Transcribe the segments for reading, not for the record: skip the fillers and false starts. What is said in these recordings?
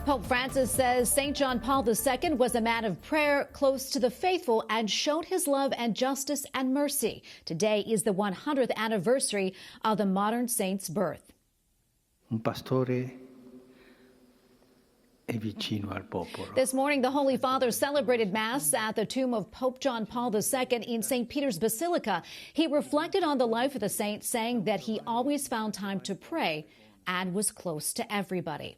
Pope Francis says St. John Paul II was a man of prayer, close to the faithful, and showed his love and justice and mercy. Today is the 100th anniversary of the modern saint's birth. Un pastore è vicino al popolo. This morning, the Holy Father celebrated Mass at the tomb of Pope John Paul II in St. Peter's Basilica. He reflected on the life of the saint, saying that he always found time to pray and was close to everybody.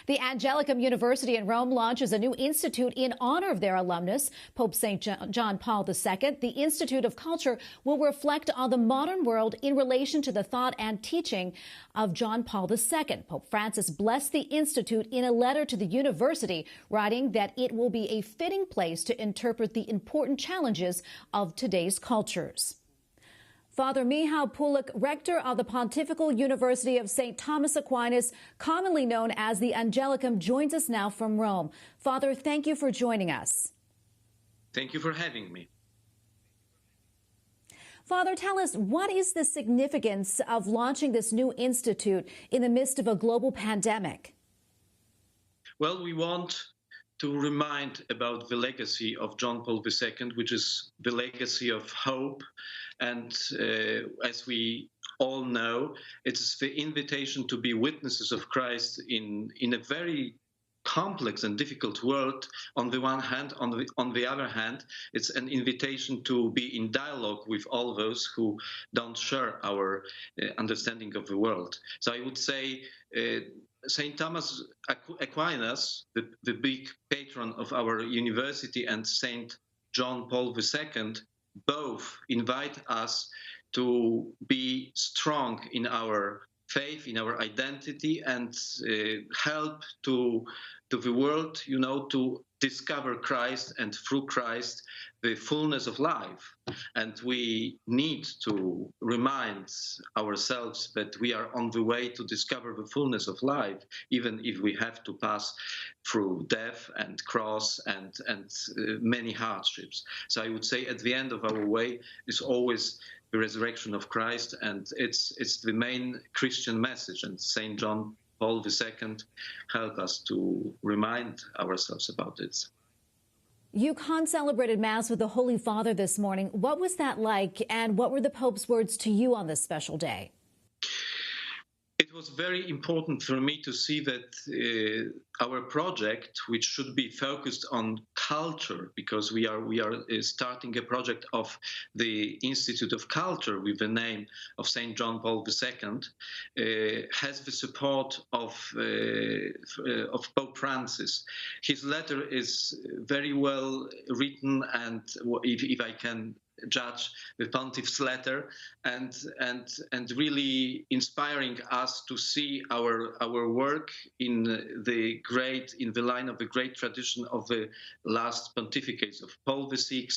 The Angelicum University in Rome launches a new institute in honor of their alumnus, Pope St. John Paul II. The Institute of Culture will reflect on the modern world in relation to the thought and teaching of John Paul II. Pope Francis blessed the institute in a letter to the university, writing that it will be a fitting place to interpret the important challenges of today's cultures. Father Michał Paluch, rector of the Pontifical University of St. Thomas Aquinas, commonly known as the Angelicum, joins us now from Rome. Father, thank you for joining us. Thank you for having me. Father, tell us, what is the significance of launching this new institute in the midst of a global pandemic? Well, we want to remind about the legacy of John Paul II, which is the legacy of hope. And as we all know, it's the invitation to be witnesses of Christ in a very complex and difficult world. On the one hand, on the other hand, it's an invitation to be in dialogue with all those who don't share our understanding of the world. So I would say St. Thomas Aquinas, the big patron of our university, and St. John Paul II, both invite us to be strong in our faith, in our identity, and help to the world, to discover Christ, and through Christ, the fullness of life. And we need to remind ourselves that we are on the way to discover the fullness of life, even if we have to pass through death and cross and many hardships. So I would say at the end of our way is always the resurrection of Christ, and it's the main Christian message. And St. John Paul II helped us to remind ourselves about it. You celebrated Mass with the Holy Father this morning. What was that like, and what were the Pope's words to you on this special day? It was very important for me to see that our project, which should be focused on culture, because we are starting a project of the Institute of Culture with the name of St. John Paul II, has the support of Pope Francis. His letter is very well written, and if I can judge the Pontiff's letter, and really inspiring us to see our work in the line of the great tradition of the last pontificates of Paul VI,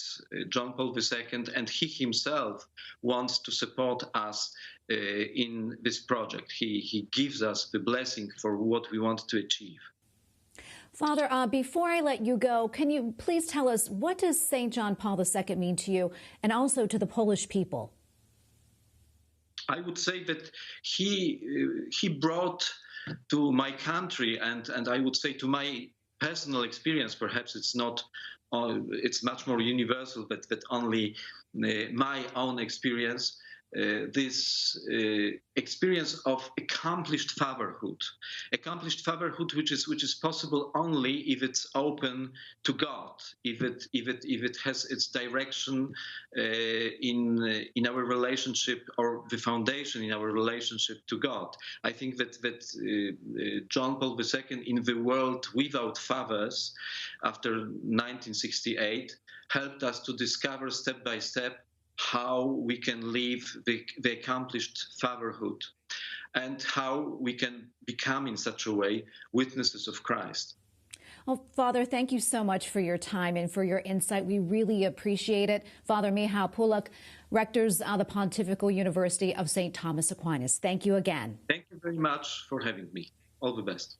John Paul II, and he himself wants to support us in this project. He gives us the blessing for what we want to achieve. Father, before I let you go, can you please tell us, what does St. John Paul II mean to you and also to the Polish people? I would say that he brought to my country, and I would say to my personal experience, perhaps it's not, it's much more universal, but only my own experience, this experience of accomplished fatherhood which is possible only if it's open to God, if it has its direction in our relationship, or the foundation in our relationship to God. I think that John Paul II, in the world without fathers after 1968, helped us to discover step by step how we can live the accomplished fatherhood, and how we can become in such a way witnesses of Christ. Well, Father, thank you so much for your time and for your insight. We really appreciate it. Father Michał Paluch, rectors of the Pontifical University of St. Thomas Aquinas. Thank you again. Thank you very much for having me. All the best.